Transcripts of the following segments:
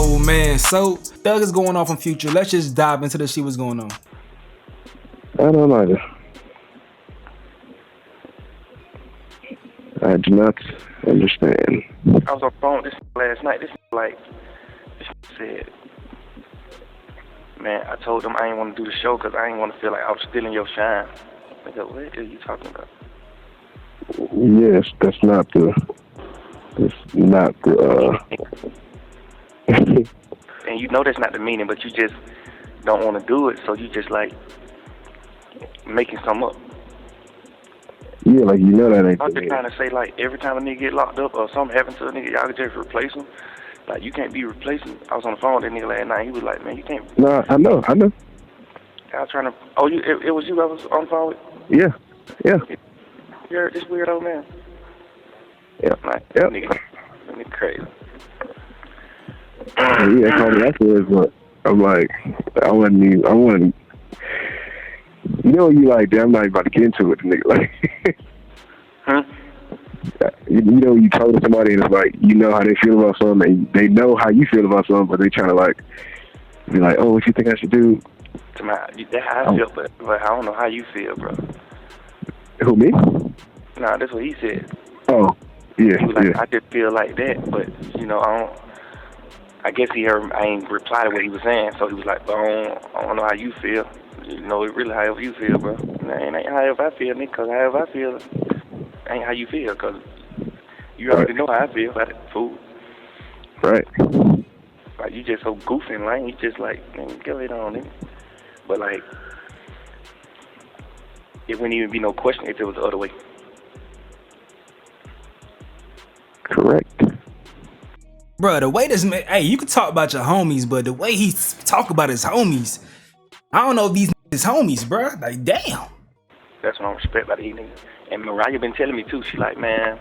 Oh man, so Thug is going off on Future. Let's just dive into this, see what's going on. I don't either. I do not understand. I was on the phone with this last night. This said, man, I told them I ain't want to do the show because I ain't want to feel like I was stealing your shine. I go, what are you talking about? Yes, that's not the. And you know that's not the meaning, but you just don't want to do it, so you just like making something up. Yeah, like you know that ain't. I'm just trying to say, like, every time a nigga get locked up or something happens to a nigga, y'all can just replace him. Like, you can't be replacing. I was on the phone with that nigga last night. He was like, man, you can't. No, I know. I was trying to. Oh, it was you I was on the phone with? Yeah. You heard this weirdo, man? Yeah. Like, yeah. Nigga crazy. Yeah, called me afterwards, but I'm like, I wasn't. You know, you like, damn, I'm not even about to get into it, nigga. Like, huh? You know, you told somebody and it's like, you know how they feel about something, and they know how you feel about something, but they trying to like be like, oh, what you think I should do? That's how I feel, but I don't know how you feel, bro. Who, me? Nah, that's what he said. Oh, yeah, He was like, yeah. I just feel like that, but you know, I guess he heard I ain't reply to what he was saying, so he was like, I don't know how you feel. You know, it really however you feel, bro. It ain't however I feel, nigga, because however I feel ain't how you feel, because you already know how I feel about it, fool. Right. Like, you just so goofy and lame, you just like, man, get it on, nigga. But like, it wouldn't even be no question if it was the other way. Correct. Bro, the way this man, hey, you can talk about your homies, but the way he talk about his homies, I don't know if these his homies, bro. Like, damn. That's what I respect about these niggas. And Mariah been telling me too, she like, man,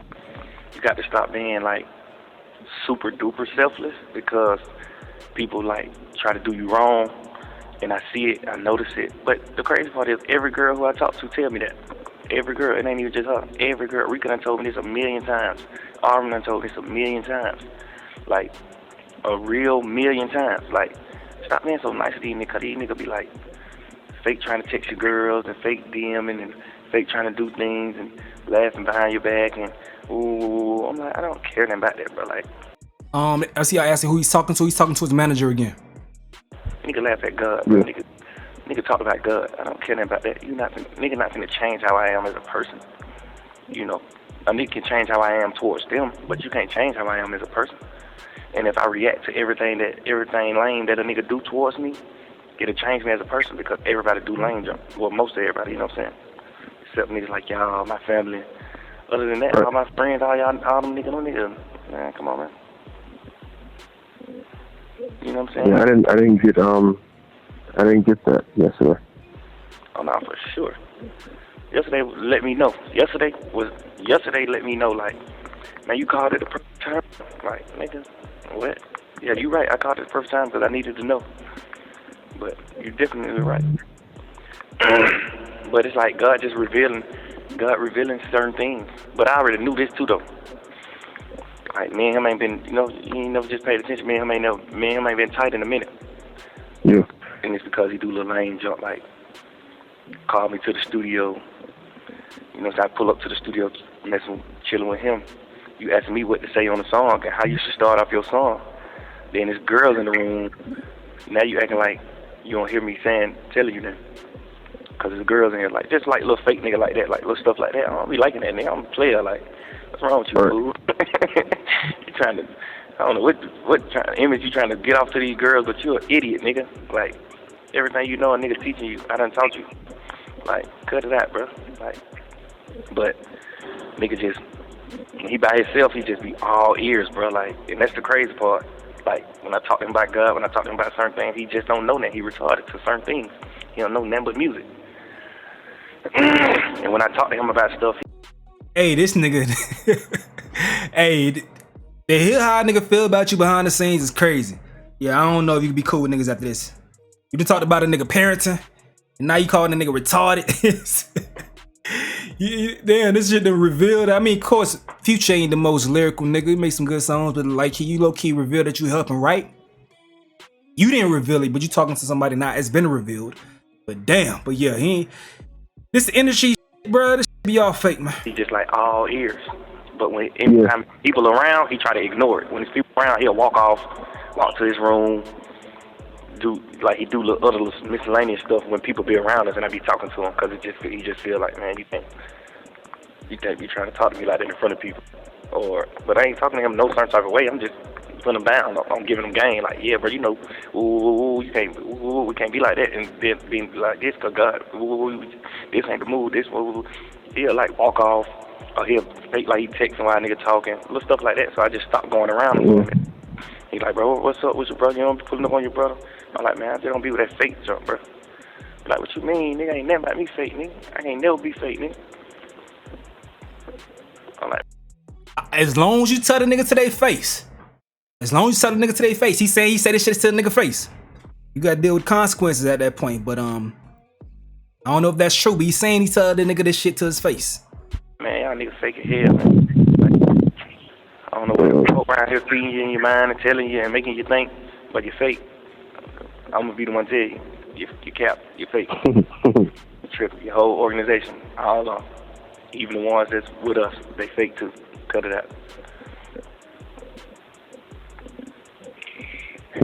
you got to stop being like super duper selfless, because people like try to do you wrong, and I see it, I notice it. But the crazy part is, every girl who I talk to tell me that. Every girl, it ain't even just her. Every girl, Rika done told me this a million times. Armin done told me this a million times. Like, a real million times. Like, stop being so nice to these niggas, 'cause these niggas be like fake trying to text your girls and fake DMing and fake trying to do things and laughing behind your back and ooh. I'm like, I don't care nothing about that, bro. Like, I see I asked him who he's talking to. He's talking to his manager again. nigga laugh at God, bro. Nigga talk about God. I don't care nothing about that. Nigga not gonna change how I am as a person. You know, a nigga can change how I am towards them, but you can't change how I am as a person. And if I react to everything lame that a nigga do towards me, it'll change me as a person, because everybody do lame jump. Well, most of everybody, you know what I'm saying? Except niggas like y'all, my family. Other than that, all my friends, all them niggas, man, come on, man. You know what I'm saying? Yeah, I didn't get that yesterday. Oh, no, for sure. Yesterday let me know. Yesterday let me know, like, man, you called it the perfect time. Like, nigga, what? Yeah, you right. I called it the perfect time because I needed to know. But you're definitely right. But it's like God revealing certain things. But I already knew this too, though. Like, me and him ain't been, you know, he ain't never just paid attention. Me and him ain't been tight in a minute. Yeah. And it's because he do little lame jump, like, call me to the studio. You know, so I pull up to the studio, chilling with him. You asking me what to say on the song and how you should start off your song. Then there's girls in the room. Now you acting like you don't hear me telling you that. Because there's girls in here, like, just like little fake nigga like that, like little stuff like that. I don't be liking that nigga. I'm a player. Like, what's wrong with you, fool? You trying to, I don't know what image you trying to get off to these girls, but you're an idiot, nigga. Like, everything you know a nigga teaching you, I done taught you. Like, cut it out, bro. Like, but nigga just, when he by himself, he just be all ears, bro. Like, and that's the crazy part. Like, when I talk to him about God, when I talk to him about certain things, he just don't know that. He retarded to certain things. He don't know nothing but music. And when I talk to him about stuff, hey, this nigga, hey, to hear how a nigga feel about you behind the scenes is crazy. Yeah, I don't know if you can be cool with niggas after this. You done talked about a nigga parenting, and now you calling a nigga retarded. Damn, this shit done revealed. I mean, of course, Future ain't the most lyrical nigga. He make some good songs, but like, you low key revealed that you helping write. You didn't reveal it, but you talking to somebody now. It's been revealed. But damn, but yeah, he ain't. This industry, bro, this be all fake, man. He just like all ears. But when anytime people around, he try to ignore it. When there's people around, he'll walk to his room, do little miscellaneous stuff when people be around us, and I be talking to him because he just feel like, man, you can't be trying to talk to me like that in front of people. But I ain't talking to him no certain type of way. I'm just putting him down. I'm giving him game. Like, yeah, bro, you know, you can't, we can't be like that and then being like this, cause God, this ain't the move. This, he'll like walk off, or he'll fake like he texting while a nigga talking, little stuff like that. So I just stopped going around him a little bit. He's like, bro, what's up with your brother? You don't be pulling up on your brother? I'm like, man, I just don't be with that fake junk, bro. Like, what you mean, nigga? Ain't never about me fake, nigga. I ain't never be fake, nigga. I'm like, as long as you tell the nigga to their face. As long as you tell the nigga to their face. He said this shit to the nigga face. You gotta deal with consequences at that point. But I don't know if that's true, but he's saying he tell the nigga this shit to his face. Man, y'all niggas fake as hell, man. Like, I don't know what go around here feeding you in your mind and telling you and making you think, but you're fake. I'm gonna be the one to tell you. You cap, you're fake. Trip, your whole organization, all of them. Even the ones that's with us, they fake too. Cut it out.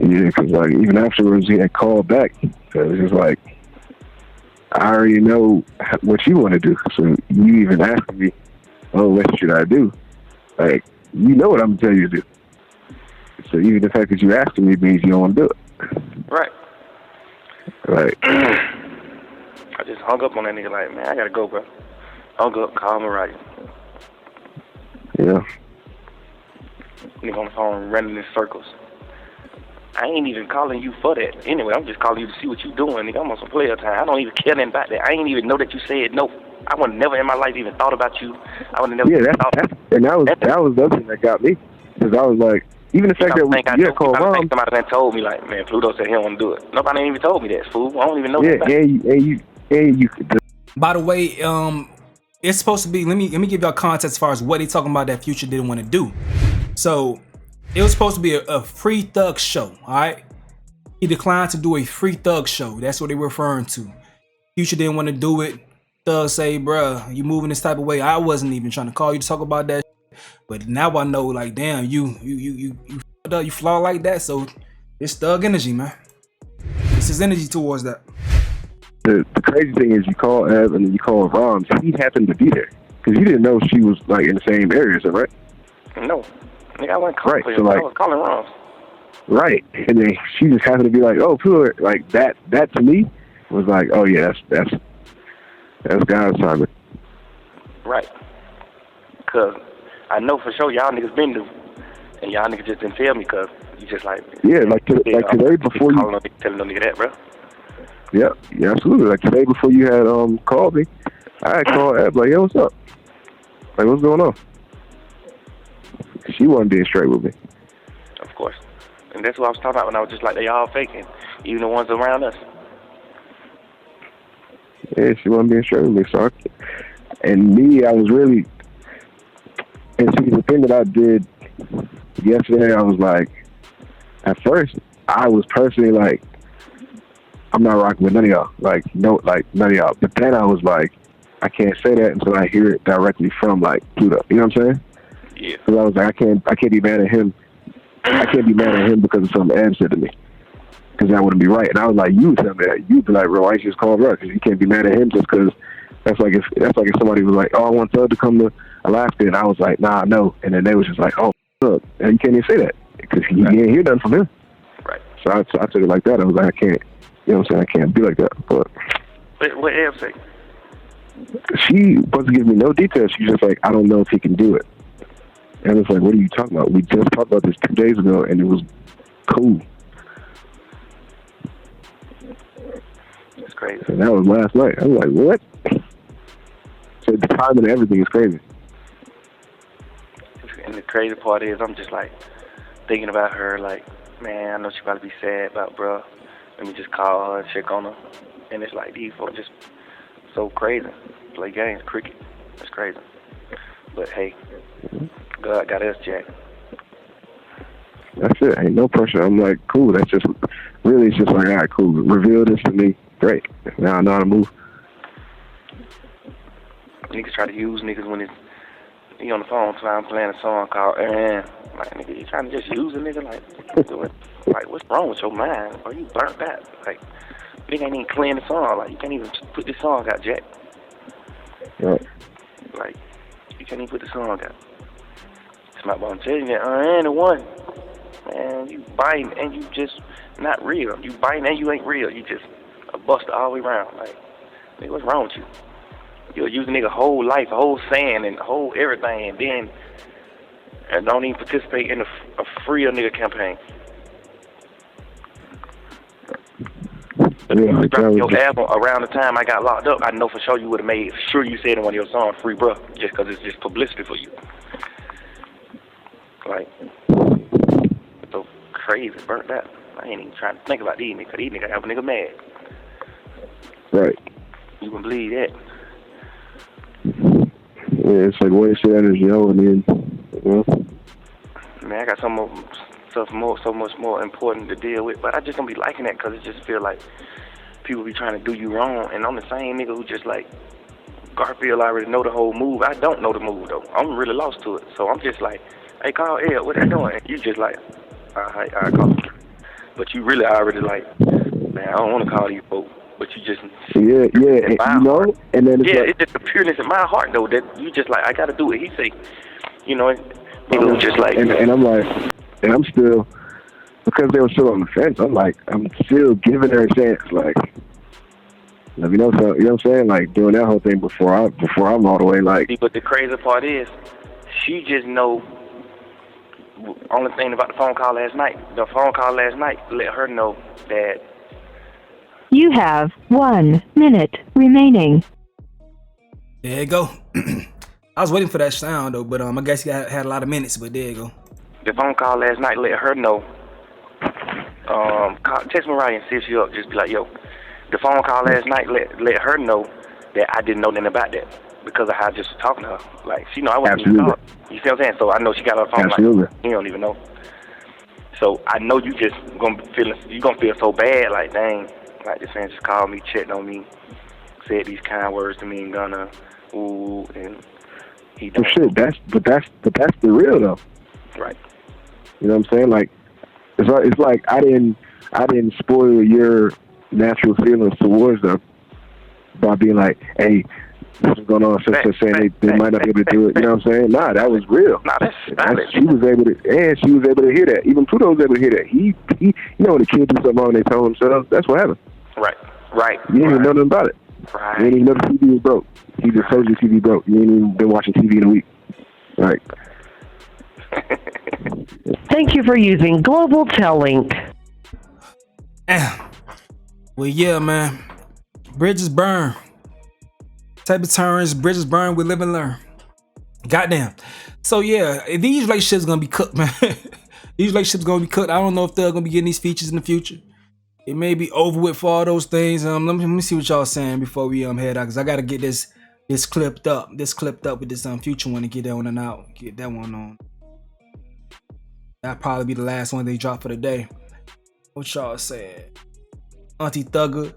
Yeah, because like even afterwards he had called back. So it was just like, I already know what you want to do. So you even asking me, oh, what should I do? Like, you know what I'm gonna tell you to do. So even the fact that you asking me means you don't want to do it. Right. Right. I just hung up on that nigga like, man, I gotta go, bro. Hung up, call Mariah. Yeah. Nigga on the phone running in circles. I ain't even calling you for that. Anyway, I'm just calling you to see what you doing, nigga. I'm on some player time. I don't even care nothing about that. I ain't even know that you said no. I would never in my life even thought about you. I would never. Yeah, that was the other thing that got me, because I was like, even the fact that you called mom. Somebody that told me like, man, Pluto said he don't want to do it. Nobody ain't even told me that, fool. I don't even know that. You. By the way, it's supposed to be. Let me give y'all context as far as what they talking about that Future didn't want to do. So it was supposed to be a Free Thug show. All right, he declined to do a Free Thug show. That's what they were referring to. Future didn't want to do it. Thug say, bruh, you moving this type of way. I wasn't even trying to call you to talk about that. But now I know, like, damn, you flaw like that. So it's Thug energy, man. It's his energy towards that. The crazy thing is, you call Ev and then you call Roms. He happened to be there because you didn't know she was like in the same area, so right? No, nigga, I wasn't calling. Right, so like, I was calling Roms. Right, and then she just happened to be like, oh, Pluto, like that. That to me was like, oh yeah, that's God's assignment. Right, cause I know for sure y'all niggas been new, and y'all niggas just didn't tell me, cause you just like today before you telling no nigga that, bro. Yeah, absolutely. Like today before you had called me, I had called Ab like, yo, what's up? Like, what's going on? She wasn't being straight with me. Of course, and that's what I was talking about when I was just like, they all faking, even the ones around us. Yeah, she wasn't being straight with me. So I was really. And see, the thing that I did yesterday, I was like, at first, I was personally like, I'm not rocking with none of y'all. Like, no, like, none of y'all. But then I was like, I can't say that until I hear it directly from, like, Pluto. You know what I'm saying? Yeah. Because I was like, I can't be mad at him. I can't be mad at him because of something Ed said to me. Because that wouldn't be right. And I was like, you would tell me that. You'd be like, bro, I just called her because you can't be mad at him just because that's like if somebody was like, oh, I want Thug to come to Alaska, and I was like, nah, no. And then they was just like, oh, look, and you can't even say that because you didn't hear nothing from him. Right. So I took it like that. I was like, I can't, you know what I'm saying? I can't be like that. But what Eb say? She wasn't giving me no details. She was just like, I don't know if he can do it. And I was like, what are you talking about? We just talked about this 2 days ago, and it was cool. It's crazy. And that was last night. I was like, what? So the timing and everything is crazy. And the crazy part is, I'm just like thinking about her, like, man, I know she probably be sad about bruh. Let me just call her and check on her. And it's like, these folks just so crazy. Play games, cricket. It's crazy. But hey, God got us, Jack. That's it. Ain't no pressure. I'm like, cool. That's just really. It's just like, all right, cool. Reveal this to me. Great. Now I know how to move. Niggas try to use niggas when he on the phone trying playing a song called like, nigga, you trying to just use a nigga? Like, what you doing? Like, what's wrong with your mind? Are you burnt out? Like, nigga ain't even clearing the song. Like, you can't even put this song out, Jack. Right. Like, you can't even put the song out. It's my I'm telling you, the one. Man, you biting and you just not real. You biting and you ain't real. You just a buster all the way around. Like, nigga, what's wrong with you? You'll use a nigga whole life, whole saying, and whole everything, and then don't even participate in a free nigga campaign. Yeah, like dropping your album around the time I got locked up, I know for sure you would have made sure you said in one of your songs, "Free Bruh," just because it's just publicity for you. Like, so crazy, burnt out. I ain't even trying to think about these niggas. These niggas have a nigga mad. Right. You can believe that. Yeah, it's like waste your energy, and then, you know. Man, I got so much more important to deal with, but I just don't be liking that because it just feel like people be trying to do you wrong, and I'm the same nigga who just like Garfield already know the whole move. I don't know the move though. I'm really lost to it, so I'm just like, hey, call Ed, what they doing? And you just like, all right, call. But you really already like, man, I don't want to call these folks. But you just yeah, you know, and then it's just the pureness in my heart though that you just like I got to do it. He say, you know, nigga just like, and I'm like, and I'm still, because they were still on the fence. I'm like, I'm still giving her a chance. Like, let me know, so, you know what I'm saying? Like doing that whole thing before I'm all the way like. But the crazy part is, she just know. Only thing about the phone call last night. The phone call last night let her know that. You have 1 minute remaining. There you go. I was waiting for that sound though, but I guess you had a lot of minutes, but there you go. The phone call last night let her know. Text Mariah and see if she up. Just be like, yo. The phone call last night let her know that I didn't know nothing about that because of how I just was talking to her. Like, she know I wasn't even talking. You see what I'm saying? So I know she got her phone like, he don't even know. So I know you just gonna feel so bad, like, dang. Like, this man just called me, checked on me, said these kind words to me, and gonna, ooh, and he don't. Shit, that's the real though. Right. You know what I'm saying? Like, it's like I didn't spoil your natural feelings towards them by being like, hey, this is going on, saying they might not be able to do it. You know what I'm saying? Nah, that was real. Nah, that's she was able to hear that. Even Pluto was able to hear that. He you know, when the kid do something wrong, they tell themselves, that's what happened. Right. You ain't even know nothing about it. Right. You ain't even know the TV was broke. He just told you the TV broke. You ain't even been watching TV in a week. Right. Thank you for using Global Tel-Link. Well, yeah, man. Bridges burn. Type of turns, bridges burn, we live and learn. Goddamn. So yeah, these relationships gonna be cooked, man. These relationships gonna be cooked. I don't know if they're gonna be getting these features in the future. It may be over with for all those things. Let me see what y'all saying before we head out, cause I gotta get this clipped up. With this future one and get that one out. Get that one on. That'll probably be the last one they drop for the day. What y'all saying? Auntie Thugger.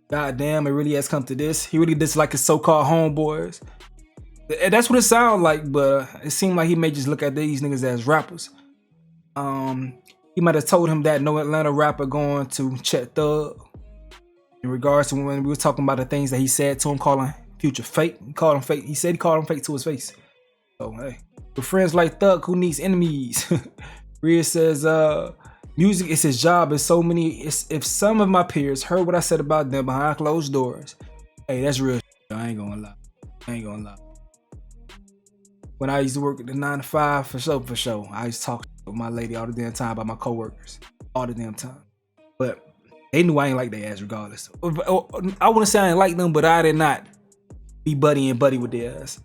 Goddamn, it really has come to this. He really dislike his so-called homeboys. That's what it sounds like, but it seemed like he may just look at these niggas as rappers. He might have told him that no Atlanta rapper going to check Thug in regards to when we were talking about the things that he said to him, calling Future fake. He called him fake. He said he called him fake to his face. So hey, with friends like Thug, who needs enemies? Rhea says, music is his job. If some of my peers heard what I said about them behind closed doors, hey, that's real. I ain't gonna lie. When I used to work at the 9 to 5, for sure, I used to talk with my lady all the damn time about my coworkers, all the damn time. But they knew I ain't like their ass regardless. I wouldn't say I ain't like them, but I did not be buddy with their ass.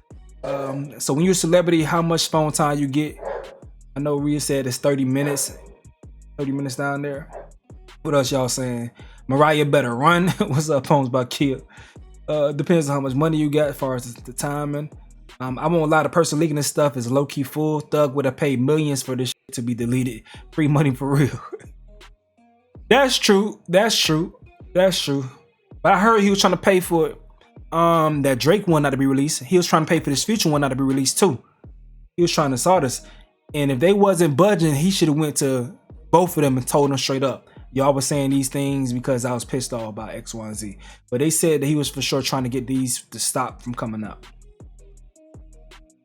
So when you're a celebrity, how much phone time you get? I know Rhea said it's 30 minutes. 30 minutes down there. What else y'all saying? Mariah better run. What's up, Poems by Kill? Depends on how much money you got as far as the timing. I won't lie, the person leaking this stuff is low-key full. Thug would have paid millions for this shit to be deleted. Free money for real. That's true. That's true. That's true. But I heard he was trying to pay for it. That Drake one not to be released. He was trying to pay for this Future one not to be released too. He was trying to sort us. And if they wasn't budging, he should have went to both of them and told them straight up. Y'all was saying these things because I was pissed off about X, Y, and Z. But they said that he was for sure trying to get these to stop from coming out.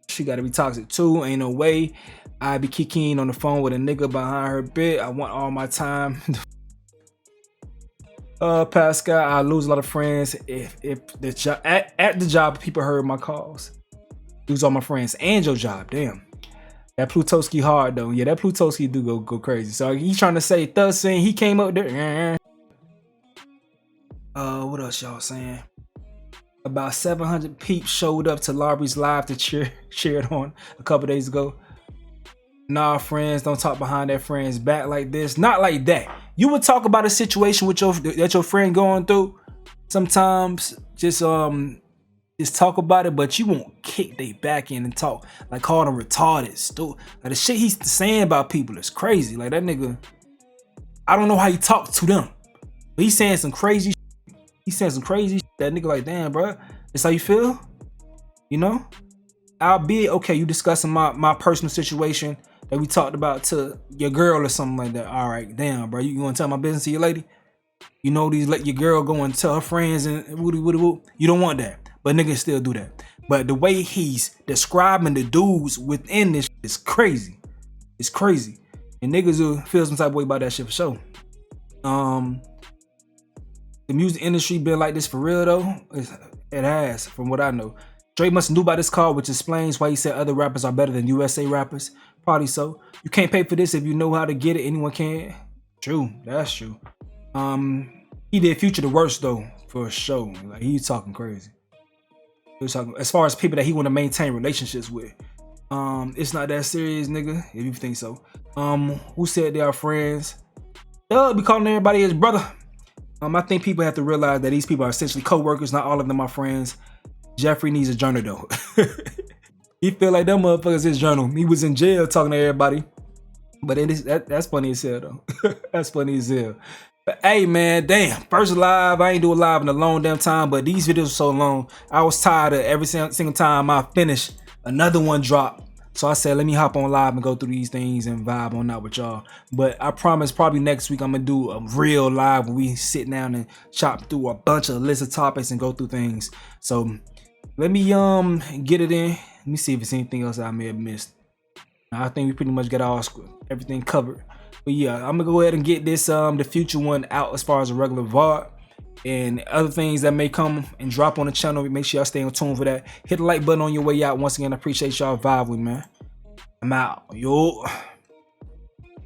She gotta be toxic too. Ain't no way I be kicking on the phone with a nigga behind her bed. I want all my time. Pascal, I lose a lot of friends if the at the job people heard my calls. Lose all my friends and your job. Damn. That Plutoski hard though. Yeah, that Plutoski do go crazy. So he's trying to say, thus saying he came up there. What else y'all saying? About 700 peeps showed up to Larby's live to cheer it on a couple days ago. Nah, friends, don't talk behind their friends' back like this. Not like that. You would talk about a situation with your friend going through. Sometimes just talk about it, but you won't kick they back in and talk like call them retarded. Like the shit he's saying about people is crazy. Like that nigga, I don't know how he talk to them, but he's saying some crazy. He's saying some crazy. That nigga like, damn, bro, that's how you feel, you know? Albeit, okay, you discussing my personal situation that we talked about to your girl or something like that. All right, damn, bro, you gonna tell my business to your lady? You know these let your girl go and tell her friends and woo. You don't want that, but niggas still do that. But the way he's describing the dudes within this is crazy. It's crazy, and niggas will feel some type of way about that shit for sure. The music industry been like this for real though. It has, from what I know. Drake must have knew about this call, which explains why he said other rappers are better than USA rappers. Probably so. You can't pay for this if you know how to get it. Anyone can. True, that's true. He did Future the worst though, for sure. Like he's talking crazy. He was talking as far as people that he want to maintain relationships with. It's not that serious, nigga. If you think so. Who said they are friends? They'll be calling everybody his brother. I think people have to realize that these people are essentially co-workers. Not all of them are friends. Jeffrey needs a journal though. He feel like them motherfuckers his journal. He was in jail talking to everybody. But that's funny as hell though. That's funny as hell. But hey man, damn. First live, I ain't do a live in a long damn time, but these videos are so long. I was tired of every single time I finish, another one drop. So I said, let me hop on live and go through these things and vibe on that with y'all. But I promise probably next week I'm gonna do a real live where we sit down and chop through a bunch of list of topics and go through things. So let me get it in. Let me see if there's anything else I may have missed. I think we pretty much got everything covered. But yeah, I'm gonna go ahead and get this the Future one out as far as a regular VOD. And other things that may come and drop on the channel. Make sure y'all stay on tune for that. Hit the like button on your way out. Once again, I appreciate y'all vibe with me, man. I'm out. Yo.